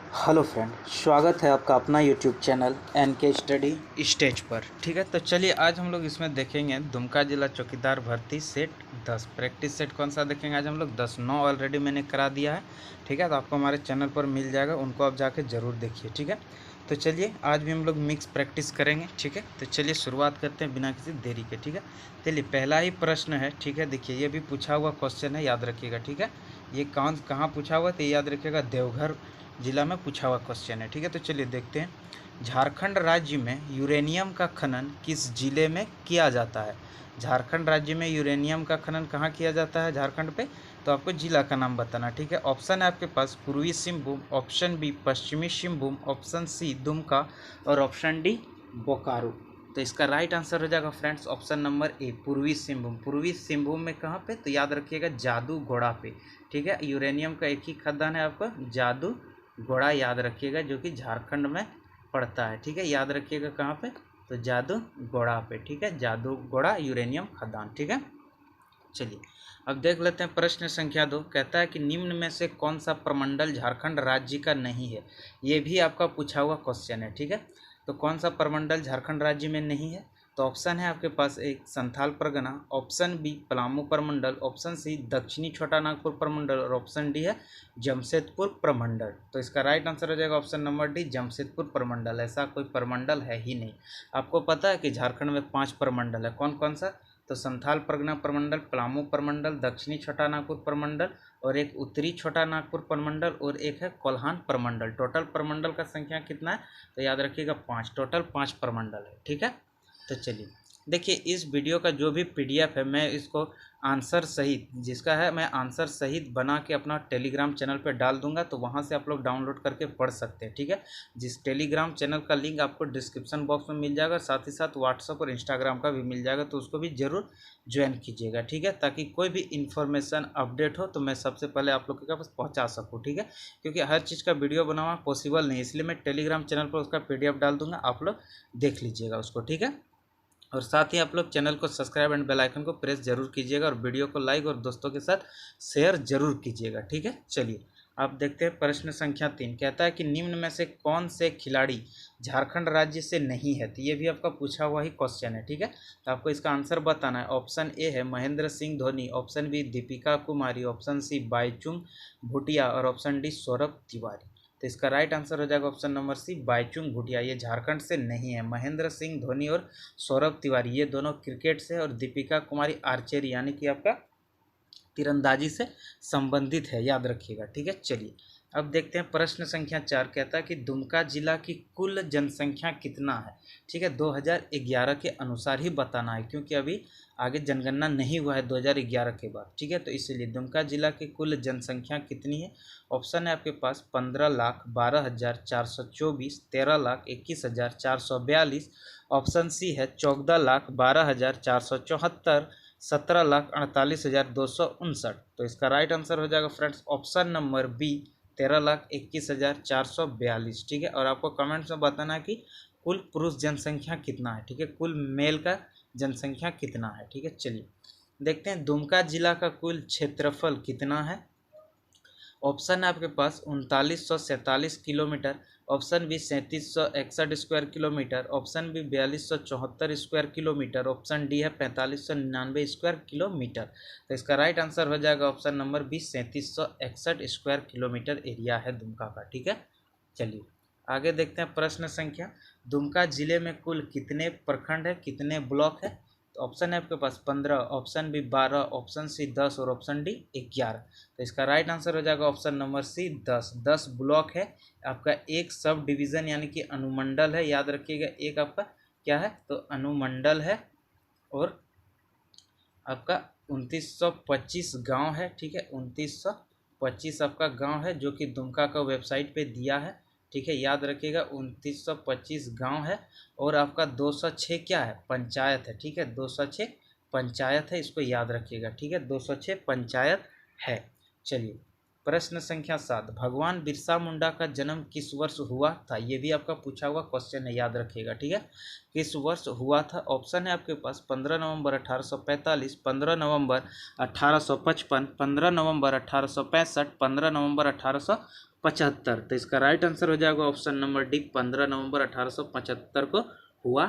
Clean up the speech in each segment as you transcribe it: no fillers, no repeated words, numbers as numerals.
Hello friend, स्वागत है आपका अपना यूट्यूब चैनल एन के स्टडी स्टेज पर। ठीक है, तो चलिए आज हम लोग इसमें देखेंगे दुमका जिला चौकीदार भर्ती सेट 10 प्रैक्टिस सेट। कौन सा देखेंगे आज हम लोग? 10 9 ऑलरेडी मैंने करा दिया है। ठीक है, तो आपको हमारे चैनल पर मिल जाएगा, उनको आप जाके ज़रूर देखिए। ठीक है, तो चलिए आज भी हम लोग मिक्स प्रैक्टिस करेंगे। ठीक है, तो चलिए शुरुआत करते हैं बिना किसी देरी के। ठीक है, चलिए पहला ही प्रश्न है। ठीक है, देखिए ये भी पूछा हुआ क्वेश्चन है, याद रखिएगा। ठीक है, ये कहाँ पूछा हुआ तो ये याद रखिएगा, देवघर जिला में पूछा हुआ क्वेश्चन है। ठीक है, तो चलिए देखते हैं। झारखंड राज्य में यूरेनियम का खनन किस जिले में किया जाता है? झारखंड राज्य में यूरेनियम का खनन कहाँ किया जाता है झारखंड पे? तो आपको जिला का नाम बताना। ठीक है, ऑप्शन है आपके पास पूर्वी सिंहभूम, ऑप्शन बी पश्चिमी सिंहभूम, ऑप्शन सी दुमका और ऑप्शन डी बोकारो। तो इसका राइट आंसर हो जाएगा फ्रेंड्स ऑप्शन नंबर ए, पूर्वी सिंहभूम। पूर्वी सिंहभूम में कहाँ पे? तो याद रखिएगा जादू घोड़ा पे। ठीक है, यूरेनियम का एक ही खदान है आपका जादू घोड़ा, याद रखिएगा, जो कि झारखंड में पड़ता है। ठीक है, याद रखिएगा कहाँ पे? तो जादू घोड़ा पे। ठीक है, जादू घोड़ा यूरेनियम खदान। ठीक है, चलिए अब देख लेते हैं प्रश्न संख्या 2। कहता है कि निम्न में से कौन सा प्रमंडल झारखंड राज्य का नहीं है? ये भी आपका पूछा हुआ क्वेश्चन है। ठीक है, तो कौन सा प्रमंडल झारखंड राज्य में नहीं है? तो ऑप्शन है आपके पास एक संथाल परगना, ऑप्शन बी पलामू प्रमंडल, ऑप्शन सी दक्षिणी छोटा नागपुर प्रमंडल और ऑप्शन डी है जमशेदपुर प्रमंडल। तो इसका राइट आंसर हो जाएगा ऑप्शन नंबर डी, जमशेदपुर प्रमंडल। ऐसा कोई प्रमंडल है ही नहीं। आपको पता है कि झारखंड में 5 प्रमंडल है। कौन कौन सा? तो संथाल परगना प्रमंडल, पलामू प्रमंडल, दक्षिणी छोटा नागपुर प्रमंडल और एक उत्तरी छोटा नागपुर प्रमंडल और एक है कोल्हान प्रमंडल। टोटल प्रमंडल का संख्या कितना है? तो याद रखिएगा 5। टोटल 5 प्रमंडल है। ठीक है, तो चलिए देखिए इस वीडियो का जो भी पीडीएफ है, मैं इसको आंसर सहित जिसका है मैं आंसर सहित बना के अपना टेलीग्राम चैनल पे डाल दूंगा, तो वहाँ से आप लोग डाउनलोड करके पढ़ सकते हैं। ठीक है, जिस टेलीग्राम चैनल का लिंक आपको डिस्क्रिप्शन बॉक्स में मिल जाएगा, साथ ही साथ व्हाट्सअप और इंस्टाग्राम का भी मिल जाएगा, तो उसको भी ज़रूर ज्वाइन कीजिएगा। ठीक है, ताकि कोई भी इन्फॉर्मेशन अपडेट हो तो मैं सबसे पहले आप लोग के पास पहुँचा सकूँ। ठीक है, क्योंकि हर चीज़ का वीडियो बनाना पॉसिबल नहीं, इसलिए मैं टेलीग्राम चैनल पर उसका PDF डाल दूँगा, आप लोग देख लीजिएगा उसको। ठीक है, और साथ ही आप लोग चैनल को सब्सक्राइब एंड बेल आइकन को प्रेस जरूर कीजिएगा और वीडियो को लाइक और दोस्तों के साथ शेयर जरूर कीजिएगा। ठीक है, चलिए आप देखते हैं प्रश्न संख्या 3। कहता है कि निम्न में से कौन से खिलाड़ी झारखंड राज्य से नहीं है? तो ये भी आपका पूछा हुआ ही क्वेश्चन है। ठीक है, तो आपको इसका आंसर बताना है। ऑप्शन ए है Mahendra Singh Dhoni, option B Deepika Kumari, option C Bhaichung Bhutia और ऑप्शन डी सौरभ तिवारी। तो इसका राइट आंसर हो जाएगा option number C, Bhaichung Bhutia. ये झारखंड से नहीं है। महेंद्र सिंह धोनी और सौरभ तिवारी ये दोनों क्रिकेट से और दीपिका कुमारी आर्चरी यानी कि आपका तीरंदाजी से संबंधित है, याद रखिएगा। ठीक है, चलिए अब देखते हैं प्रश्न संख्या 4। कहता है कि दुमका जिला की कुल जनसंख्या कितना है? ठीक है, 2011 के अनुसार ही बताना है, क्योंकि अभी आगे जनगणना नहीं हुआ है 2011 के बाद। ठीक है, तो इसलिए दुमका जिला की कुल जनसंख्या कितनी है? ऑप्शन है आपके पास 15,12,424, 13,21,442, ऑप्शन सी है 14,12,474, 17,48,259। तो इसका राइट आंसर हो जाएगा फ्रेंड्स ऑप्शन नंबर बी, 13,21,442। ठीक है, और आपको कमेंट्स में बताना है कि कुल पुरुष जनसंख्या कितना है। ठीक है, कुल मेल का जनसंख्या कितना है। ठीक है, चलिए देखते हैं दुमका जिला का कुल क्षेत्रफल कितना है। ऑप्शन है आपके पास 3947 kilometre, option B 3761 square kilometre, option B 4274 square kilometre, option D है 4599 स्क्वायर किलोमीटर। तो इसका राइट आंसर हो जाएगा option number B, 3761 square kilometre area है दुमका का। ठीक है, चलिए आगे देखते हैं प्रश्न संख्या। दुमका जिले में कुल कितने प्रखंड है, कितने ब्लॉक है? तो ऑप्शन है आपके पास 15, ऑप्शन बी 12, ऑप्शन सी 10 और ऑप्शन डी 11। तो इसका राइट आंसर हो जाएगा ऑप्शन नंबर सी, 10। 10 ब्लॉक है आपका। एक सब डिवीज़न यानी कि अनुमंडल है, याद रखिएगा। एक आपका क्या है? तो अनुमंडल है। और आपका 2925 गांव है। ठीक है, 2925 आपका गांव है, जो कि दुमका का वेबसाइट पे दिया है। ठीक है, याद रखिएगा 2925 गांव है। और आपका 206 क्या है? पंचायत है। ठीक है, 206 पंचायत है, इसको याद रखिएगा। ठीक है, 206 पंचायत है। चलिए प्रश्न संख्या 7, भगवान बिरसा मुंडा का जन्म किस वर्ष हुआ था? ये भी आपका पूछा हुआ क्वेश्चन है, याद रखिएगा, ठीक है। किस वर्ष हुआ था? ऑप्शन है आपके पास 15 नवंबर 1845, 15 नवंबर 1855, 15 नवंबर 1865, 15 नवंबर 1875। तो इसका राइट आंसर हो जाएगा ऑप्शन नंबर डी, 15 नवंबर 1875 को हुआ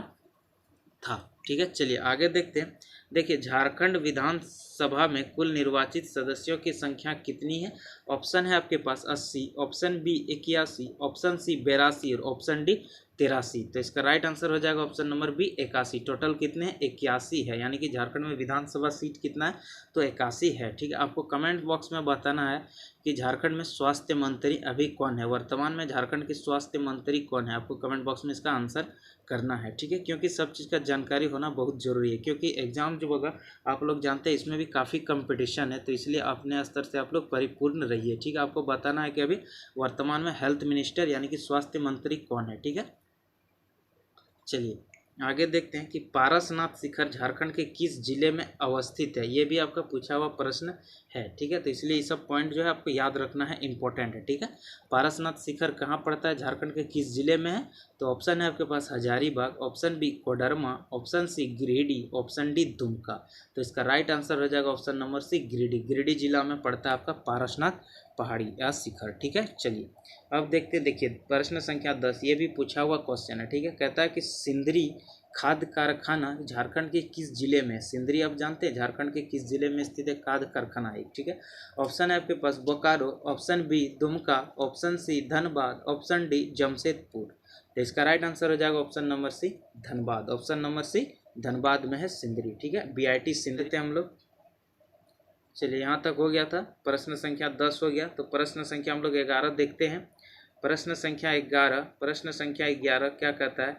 था, ठीक है। चलिए आगे देखते हैं। देखिए, झारखंड विधानसभा में कुल निर्वाचित सदस्यों की संख्या कितनी है? ऑप्शन है आपके पास 80, ऑप्शन बी 81, ऑप्शन सी 82 और ऑप्शन डी 83। तो इसका राइट आंसर हो जाएगा ऑप्शन नंबर बी 81। टोटल कितने हैं? 81 है, यानी कि झारखंड में विधानसभा सीट कितना है? तो 81 है, ठीक है। आपको कमेंट बॉक्स में बताना है कि झारखंड में स्वास्थ्य मंत्री अभी कौन है, वर्तमान में झारखंड के स्वास्थ्य मंत्री कौन है। आपको कमेंट बॉक्स में इसका आंसर करना है, ठीक है, क्योंकि सब चीज़ का जानकारी होना बहुत ज़रूरी है, क्योंकि एग्जाम जो होगा आप लोग जानते हैं इसमें भी काफ़ी कंपटीशन है, तो इसलिए अपने स्तर से आप लोग परिपूर्ण रहिए, ठीक है। आपको बताना है कि अभी वर्तमान में हेल्थ मिनिस्टर यानी कि स्वास्थ्य मंत्री कौन है, ठीक है। चलिए आगे देखते हैं कि पारसनाथ शिखर झारखंड के किस जिले में अवस्थित है। ये भी आपका पूछा हुआ प्रश्न है, ठीक है। तो इसलिए ये सब पॉइंट जो है आपको याद रखना है, इंपॉर्टेंट है, ठीक है। पारसनाथ शिखर कहाँ पड़ता है, झारखंड के किस जिले में है? तो ऑप्शन है आपके पास Hazaribagh, option B Koderma, option C Giridih, option D Dumka. तो इसका राइट आंसर हो जाएगा option number C Giridih. Giridih जिला में पड़ता है आपका पारसनाथ पहाड़ी या शिखर, ठीक है। चलिए अब देखिए प्रश्न संख्या 10, ये भी पूछा हुआ क्वेश्चन है, ठीक है। कहता है कि सिंदरी खाद कारखाना झारखंड के किस जिले में? सिंदरी आप जानते हैं झारखंड के किस जिले में स्थित है खाद कारखाना है, ठीक है। ऑप्शन है आपके पास Bokaro, option B Dumka, option C Dhanbad, option D Jamshedpur. तो इसका राइट आंसर हो जाएगा option number C Dhanbad. Option number C Dhanbad में है सिंदरी, ठीक है। BIT सिंदरी थे हम लोग। चलिए यहाँ तक हो गया था, प्रश्न संख्या 10 हो गया। तो प्रश्न संख्या हम लोग 11 देखते हैं। प्रश्न संख्या 11 क्या कहता है?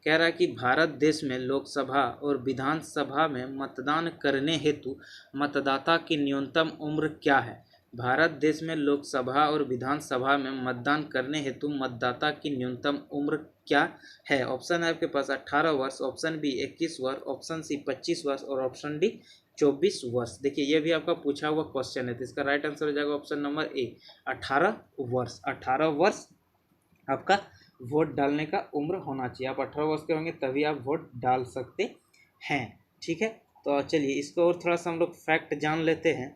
कह रहा है कि भारत देश में लोकसभा और विधानसभा में मतदान करने हेतु मतदाता की न्यूनतम उम्र क्या है? भारत देश में लोकसभा और विधानसभा में मतदान करने हेतु मतदाता की न्यूनतम उम्र क्या है? ऑप्शन है आपके पास 18 वर्ष, ऑप्शन बी 21 वर्ष, ऑप्शन सी 25 वर्ष और ऑप्शन डी 24 वर्ष। देखिए ये भी आपका पूछा हुआ क्वेश्चन है, तो इसका राइट आंसर हो जाएगा ऑप्शन नंबर ए 18 वर्ष। 18 वर्ष आपका वोट डालने का उम्र होना चाहिए। आप 18 वर्ष के होंगे तभी आप वोट डाल सकते हैं, ठीक है। तो चलिए इसको और थोड़ा सा हम लोग फैक्ट जान लेते हैं।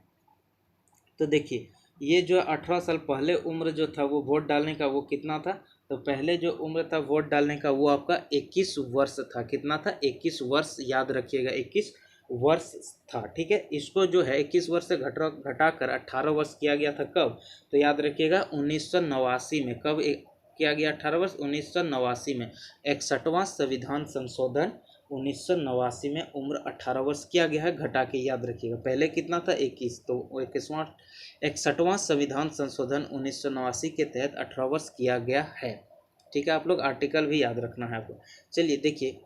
तो देखिए ये जो 18 साल पहले उम्र जो था वो वोट डालने का वो कितना था? तो पहले जो उम्र था वोट डालने का वो आपका 21 वर्ष था। कितना था? 21 वर्ष, याद रखिएगा 21 वर्ष था, ठीक है। इसको जो है 21 वर्ष से घटाकर 18 वर्ष किया गया था। कब? तो याद रखिएगा 1989 में। कब किया गया 18 वर्ष? 1989 में। 61वां संविधान संशोधन 1989 में उम्र 18 वर्ष किया गया है, घटा के, याद रखिएगा। पहले कितना था? 21, तो 61वां संविधान संशोधन 1989 के तहत 18 वर्ष किया गया है, ठीक है। आप लोग आर्टिकल भी याद रखना है आपको। चलिए देखिए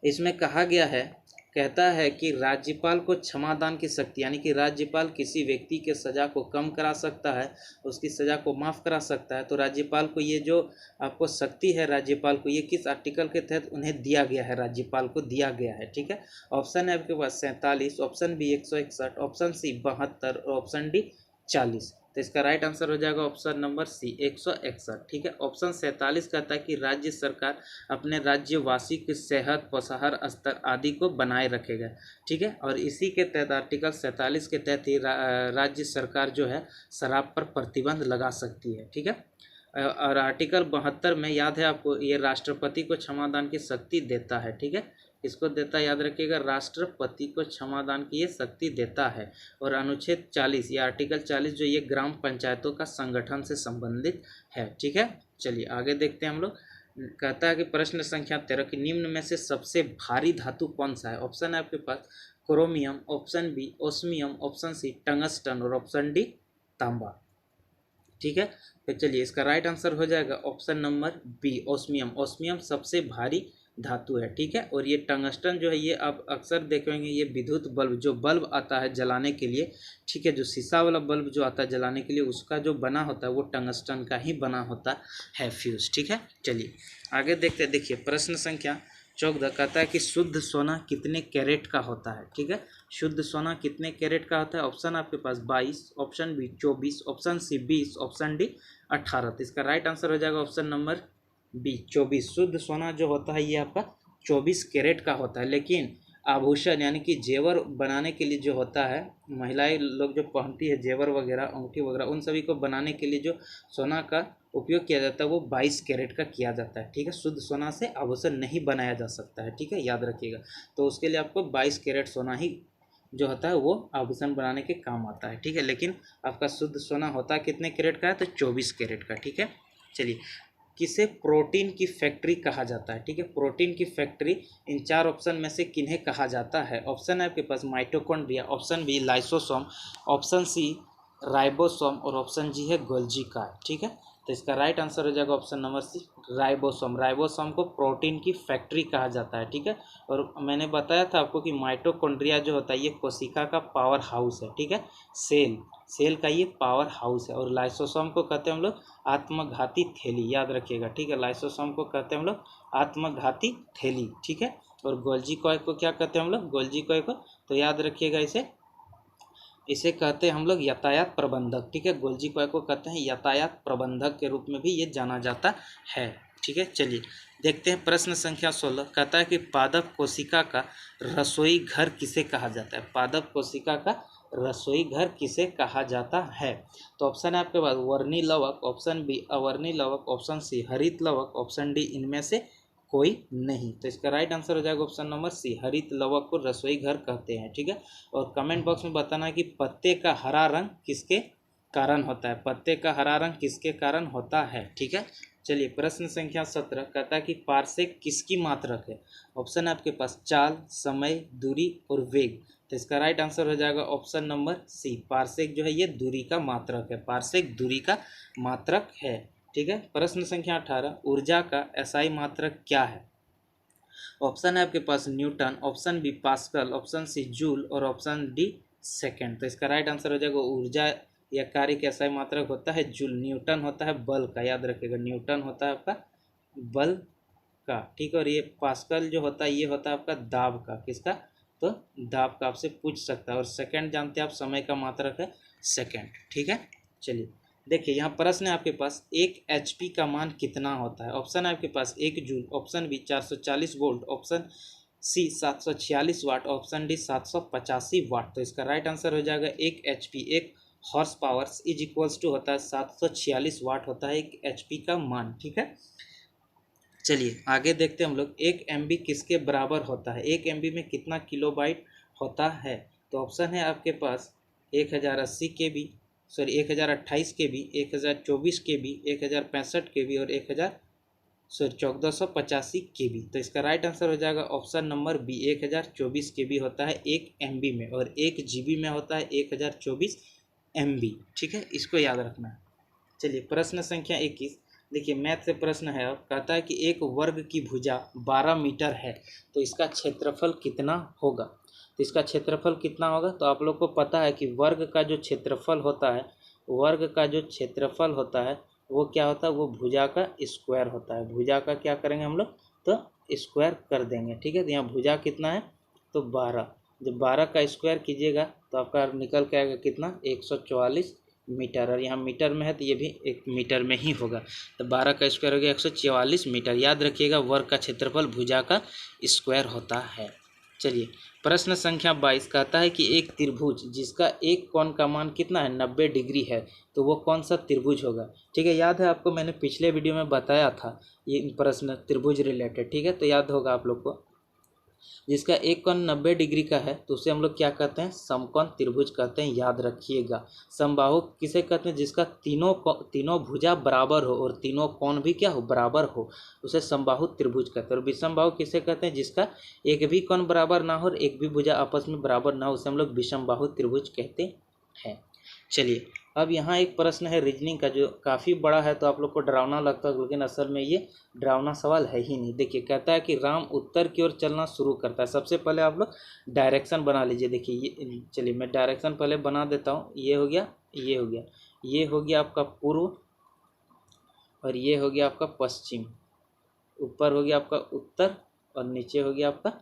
इसमें कहा गया है, कहता है कि राज्यपाल को क्षमादान की शक्ति, यानी कि राज्यपाल किसी व्यक्ति के सज़ा को कम करा सकता है, उसकी सज़ा को माफ़ करा सकता है। तो राज्यपाल को ये जो आपको शक्ति है, राज्यपाल को ये किस आर्टिकल के तहत उन्हें दिया गया है? राज्यपाल को दिया गया है, ठीक है। ऑप्शन है आपके पास 47, ऑप्शन बी 161, ऑप्शन सी 72 और ऑप्शन डी 40। तो इसका राइट आंसर हो जाएगा ऑप्शन नंबर सी 161, ठीक है। ऑप्शन 47 कहता है कि राज्य सरकार अपने राज्यवासी की सेहत, पोषाहार स्तर आदि को बनाए रखेगा, ठीक है। और इसी के तहत आर्टिकल 47 के तहत ही राज्य सरकार जो है शराब पर प्रतिबंध लगा सकती है, ठीक है। और आर्टिकल 72 में याद है आपको, ये राष्ट्रपति को क्षमादान की शक्ति देता है, ठीक है। इसको देता है, याद रखिएगा, राष्ट्रपति को क्षमादान की ये शक्ति देता है। और अनुच्छेद 40 या आर्टिकल 40 जो ये ग्राम पंचायतों का संगठन से संबंधित है, ठीक है। चलिए आगे देखते हैं हम लोग। कहता है कि प्रश्न संख्या 13 की निम्न में से सबसे भारी धातु कौन सा है? ऑप्शन है आपके पास chromium, option B osmium, option C tungsten और ऑप्शन डी तांबा, ठीक है। तो चलिए इसका राइट आंसर हो जाएगा option number B osmium. Osmium सबसे भारी धातु है, ठीक है। और ये टंगस्टन जो है ये आप अक्सर देखेंगे, ये विद्युत बल्ब, जो बल्ब आता है जलाने के लिए, ठीक है, जो शीशा वाला बल्ब जो आता है जलाने के लिए, उसका जो बना होता है वो टंगस्टन का ही बना होता है फ्यूज, ठीक है। चलिए आगे देखते हैं। देखिए प्रश्न संख्या 14 कहता है कि शुद्ध सोना कितने कैरेट का होता है, ठीक है। शुद्ध सोना कितने कैरेट का होता है? ऑप्शन आपके पास 22, option B 24, option C 20, option D 18। तो इसका राइट आंसर हो जाएगा ऑप्शन नंबर बी 24। शुद्ध सोना जो होता है ये आपका 24 कैरेट का होता है। लेकिन आभूषण यानी कि जेवर बनाने के लिए जो होता है, महिलाएं लोग जो पहनती है जेवर वगैरह, अंगूठी वगैरह, उन सभी को बनाने के लिए जो सोना का उपयोग किया जाता है वो 22 कैरेट का किया जाता है। ठीक है, शुद्ध सोना से आभूषण नहीं बनाया जा सकता है। ठीक है, याद रखिएगा। तो उसके लिए आपको 22 कैरेट सोना ही जो होता है वो आभूषण बनाने के काम आता है। ठीक है, लेकिन आपका शुद्ध सोना होता है कितने कैरेट का है? तो 24 कैरेट का। ठीक है, चलिए, किसे प्रोटीन की फैक्ट्री कहा जाता है? ठीक है, प्रोटीन की फैक्ट्री इन 4 ऑप्शन में से किन्हें कहा जाता है? ऑप्शन है आपके पास mitochondria, option B lysosome, option C ribosome और ऑप्शन जी है गोल्जी कार्ड। ठीक है, तो इसका राइट आंसर हो जाएगा option number C ribosome. Ribosome को प्रोटीन की फैक्ट्री कहा जाता है। ठीक है, और मैंने बताया था आपको कि माइटोकॉन्ड्रिया जो होता है ये कोशिका का पावर हाउस है। ठीक है, सेल का ये पावर हाउस है। और लाइसोसोम को कहते हैं हम लोग आत्मघाती थैली, याद रखिएगा। ठीक है, लाइसोसोम को कहते हैं हम लोग आत्मघाती थैली। ठीक है, और गोल्जी कॉय को क्या कहते हैं हम लोग? गोल्जी कॉय को तो याद रखिएगा इसे कहते हैं हम लोग यातायात प्रबंधक। ठीक है, गोल्जी कॉय को कहते हैं यातायात प्रबंधक के रूप में भी ये जाना जाता है। ठीक है, चलिए देखते हैं प्रश्न संख्या 16। कहता है कि पादप कोशिका का रसोई घर किसे कहा जाता है? पादप कोशिका का रसोई घर किसे कहा जाता है? तो ऑप्शन है आपके पास वर्णी लवक, ऑप्शन बी अवर्णी लवक, ऑप्शन सी हरित लवक, ऑप्शन डी इनमें से कोई नहीं। तो इसका राइट आंसर हो जाएगा ऑप्शन नंबर सी हरित लवक को रसोई घर कहते हैं। ठीक है, और कमेंट बॉक्स में बताना कि पत्ते का हरा रंग किसके कारण होता है? पत्ते का हरा रंग किसके कारण होता है? ठीक है, चलिए प्रश्न संख्या 17 कहता है कि पारसेक किसकी मात्रक है? ऑप्शन है आपके पास चाल, समय, दूरी और वेग। तो इसका राइट आंसर हो जाएगा ऑप्शन नंबर सी पारसेक जो है ये दूरी का मात्रक है। पारसेक दूरी का मात्रक है। ठीक है, प्रश्न संख्या 18 ऊर्जा का एसआई मात्रक क्या है? ऑप्शन है आपके पास newton, option B pascal, option C joule और ऑप्शन डी सेकेंड। तो इसका राइट आंसर हो जाएगा ऊर्जा या कार्य का एसआई मात्रक होता है जूल। न्यूटन होता है बल का, याद रखिएगा। न्यूटन होता है आपका बल का। ठीक है, और ये पास्कल जो होता है ये होता है आपका दाब का। किसका? तो दाब का आपसे पूछ सकता है। और सेकंड जानते हैं आप समय का मात्रक है सेकंड। ठीक है, चलिए देखिए यहाँ प्रश्न है आपके पास 1 HP का मान कितना होता है? ऑप्शन है आपके पास 1 joule, option B 440 volt, option C 746 watt, option D 785 watt. तो इसका राइट आंसर हो जाएगा 1 HP। 1 horse power is equals to होता है 746 वाट होता है 1 HP का मान। ठीक है, चलिए आगे देखते हैं हम लोग 1 MB किसके बराबर होता है? 1 MB में कितना किलोबाइट होता है? तो ऑप्शन है आपके पास 1080 KB, sorry 1028 KB, 1024 KB, 1065 KB और 1485 KB। तो इसका राइट आंसर हो जाएगा ऑप्शन नंबर बी 1024 KB होता है 1 MB में, और 1 GB में होता है 1024 MB। ठीक है, इसको याद रखना है। चलिए प्रश्न संख्या 21 देखिए, मैथ से प्रश्न है। अब कहता है कि एक वर्ग की भुजा 12 मीटर है तो इसका क्षेत्रफल कितना होगा? तो इसका क्षेत्रफल कितना होगा? तो आप लोग को पता है कि वर्ग का जो क्षेत्रफल होता है, वर्ग का जो क्षेत्रफल होता है वो क्या होता है? वो भुजा का स्क्वायर होता है। भुजा का क्या करेंगे हम लोग? तो स्क्वायर कर देंगे। ठीक है, तो यहाँ भुजा कितना है? तो 12। जब 12 का स्क्वायर कीजिएगा तो आपका निकल के आएगा कितना? 144 मीटर। और यहाँ मीटर में है तो ये भी 1 मीटर में ही होगा। तो 12 का स्क्वायर हो गया 144 मीटर। याद रखिएगा वर्ग का क्षेत्रफल भुजा का स्क्वायर होता है। चलिए प्रश्न संख्या 22 कहता है कि एक त्रिभुज जिसका एक कोण का मान कितना है? 90 डिग्री है तो वो कौन सा त्रिभुज होगा? ठीक है, याद है आपको, मैंने पिछले वीडियो में बताया था ये प्रश्न त्रिभुज रिलेटेड। ठीक है, तो याद होगा आप लोग को। जिसका एक कोण 90 डिग्री का है तो उसे हम लोग क्या कहते हैं? समकोण त्रिभुज कहते हैं। याद रखिएगा। समबाहु किसे कहते हैं? जिसका तीनों भुजा बराबर हो और तीनों कोण भी क्या हो? बराबर हो, उसे समबाहु त्रिभुज कहते हैं। और विषमबाहु किसे कहते हैं? जिसका एक भी कोण बराबर ना हो और एक भी भुजा आपस में बराबर ना हो, उसे हम लोग विषमबाहु त्रिभुज कहते हैं। चलिए अब यहाँ एक प्रश्न है रीजनिंग का जो काफ़ी बड़ा है, तो आप लोग को डरावना लगता है, लेकिन असल में ये डरावना सवाल है ही नहीं। देखिए कहता है कि राम उत्तर की ओर चलना शुरू करता है। सबसे पहले आप लोग डायरेक्शन बना लीजिए। देखिए ये, चलिए मैं डायरेक्शन पहले बना देता हूँ। ये हो गया, ये हो गया, ये हो गया आपका पूर्व और ये हो गया आपका पश्चिम। ऊपर हो गया आपका उत्तर और नीचे हो गया आपका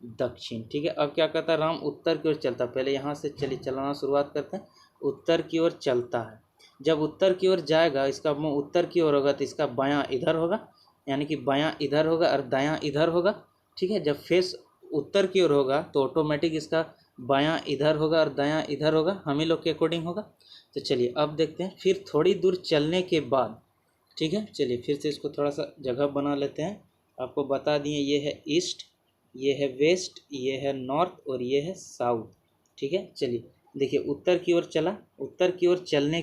दक्षिण। ठीक है, अब क्या करता है, राम उत्तर की ओर चलता है। पहले यहाँ से चलिए चलाना शुरुआत करते हैं। उत्तर की ओर चलता है। जब उत्तर की ओर जाएगा, इसका मुंह उत्तर की ओर होगा तो इसका बायां इधर होगा, यानी कि बायां इधर होगा और दायां इधर होगा। ठीक है, जब फेस उत्तर की ओर होगा तो ऑटोमेटिक इसका बायां इधर होगा और दायां इधर होगा, हम ही लोग के अकॉर्डिंग होगा। तो चलिए अब देखते हैं। फिर थोड़ी दूर चलने के बाद, ठीक है, चलिए फिर से इसको थोड़ा सा जगह बना लेते हैं। आपको बता दिए, ये है ईस्ट, ये है वेस्ट, ये है नॉर्थ और ये है साउथ। ठीक है, चलिए देखिए, उत्तर की ओर चला। उत्तर की ओर चलने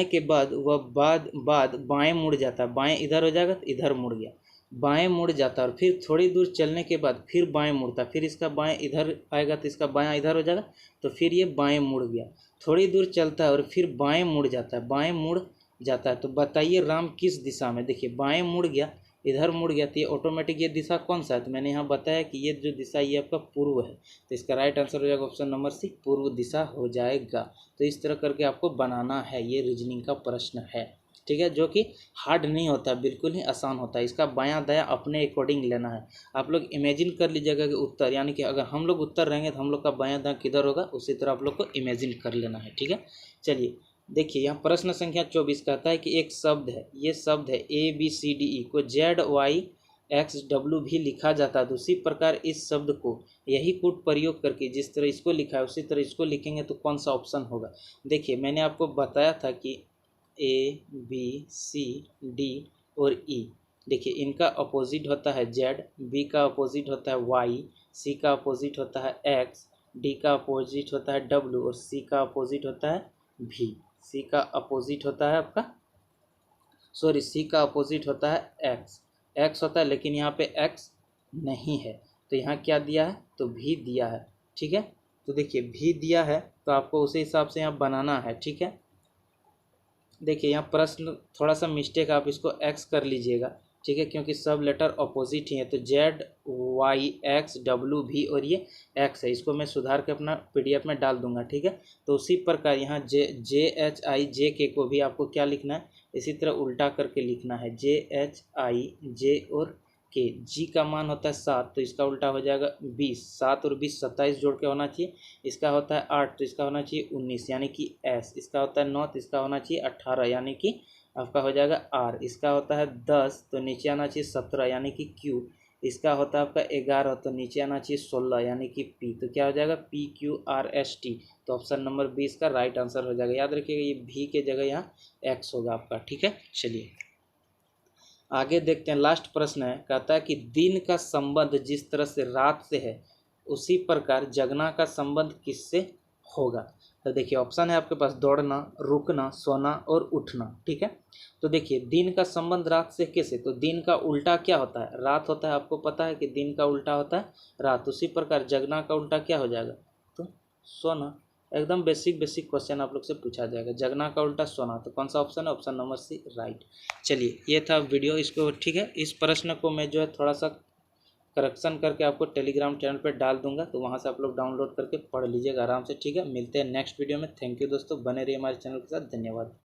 के बाद वह बाद बाएं मुड़ जाता है। बाएं इधर हो जाएगा तो इधर मुड़ गया, बाएं मुड़ जाता है। और फिर थोड़ी दूर चलने के बाद फिर बाएं मुड़ता, फिर इसका बाएं इधर आएगा तो इसका बायां इधर हो जाएगा, तो फिर ये बाएं मुड़ गया। थोड़ी दूर चलता है और फिर बाएं मुड़ जाता है, बाएं मुड़ जाता है। तो बताइए राम किस दिशा में। देखिए बाएं मुड़ गया, इधर मुड़ गया, तो ये ऑटोमेटिक ये दिशा कौन सा है, तो मैंने यहाँ बताया कि ये जो दिशा ये आपका पूर्व है। तो इसका राइट आंसर हो जाएगा ऑप्शन नंबर सी, पूर्व दिशा हो जाएगा। तो इस तरह करके आपको बनाना है, ये रीजनिंग का प्रश्न है। ठीक है, जो कि हार्ड नहीं होता, बिल्कुल ही आसान होता है। इसका बायां दायां अपने अकॉर्डिंग लेना है। आप लोग इमेजिन कर लीजिएगा कि उत्तर, यानी कि अगर हम लोग उत्तर रहेंगे तो हम लोग का बायां दायां किधर होगा, उसी तरह आप लोग को इमेजिन कर लेना है। ठीक है, चलिए देखिए, यहाँ प्रश्न संख्या 24 कहता है कि एक शब्द है, ये शब्द है ABCDE को ZYXW भी लिखा जाता है। तो उसी प्रकार इस शब्द को यही कोड प्रयोग करके जिस तरह इसको लिखा है उसी तरह इसको लिखेंगे तो कौन सा ऑप्शन होगा। देखिए मैंने आपको बताया था कि ABCD और E, देखिए इनका अपोजिट होता है Z, B का अपोजिट होता है Y, C का अपोजिट होता है X, D का अपोजिट होता है W और C का अपोजिट होता है V। C का अपोजिट होता है आपका, सॉरी, C का अपोजिट होता है X होता है, लेकिन यहाँ पे X नहीं है तो यहाँ क्या दिया है, तो V दिया है। ठीक है, तो देखिए V दिया है तो आपको उसी हिसाब से यहाँ बनाना है। ठीक है, देखिए यहाँ प्रश्न थोड़ा सा मिस्टेक, आप इसको X कर लीजिएगा। ठीक है, क्योंकि सब लेटर अपोजिट ही है। तो ZYXW और ये X है, इसको मैं सुधार के अपना PDF में डाल दूंगा। ठीक है, तो उसी प्रकार यहाँ JHIJK को भी आपको क्या लिखना है, इसी तरह उल्टा करके लिखना है। JHIJ और K, G का मान होता है 7 तो इसका उल्टा हो जाएगा 20, 7 और 20 27 जोड़ के होना चाहिए। इसका होता है 8 तो इसका होना चाहिए 19 यानी कि S। इसका होता है 9 तो इसका होना चाहिए 18 यानी कि आपका हो जाएगा R। इसका होता है 10 तो नीचे आना चाहिए 17 यानी कि Q। इसका होता है आपका 11 तो नीचे आना चाहिए 16 यानी कि P। तो क्या हो जाएगा PQRST। तो ऑप्शन नंबर 20 का राइट आंसर हो जाएगा। याद रखिएगा ये V के जगह यहाँ X होगा आपका। ठीक है, चलिए आगे देखते हैं। लास्ट प्रश्न है, कहता है कि दिन का संबंध जिस तरह से रात से है उसी प्रकार जगना का संबंध किससे होगा। तो देखिए ऑप्शन है आपके पास, दौड़ना, रुकना, सोना और उठना। ठीक है, तो देखिए दिन का संबंध रात से कैसे, तो दिन का उल्टा क्या होता है, रात होता है। आपको पता है कि दिन का उल्टा होता है रात, उसी प्रकार जगना का उल्टा क्या हो जाएगा, तो सोना। एकदम बेसिक क्वेश्चन आप लोग से पूछा जाएगा, जगना का उल्टा सोना। तो कौन सा ऑप्शन है, ऑप्शन नंबर सी राइट। चलिए ये था वीडियो, इसको ठीक है, इस प्रश्न को मैं जो है थोड़ा सा करेक्शन करके आपको टेलीग्राम चैनल पर डाल दूंगा, तो वहाँ से आप लोग डाउनलोड करके पढ़ लीजिएगा आराम से। ठीक है, मिलते हैं नेक्स्ट वीडियो में। थैंक यू दोस्तों, बने रहिए हमारे चैनल के साथ। धन्यवाद।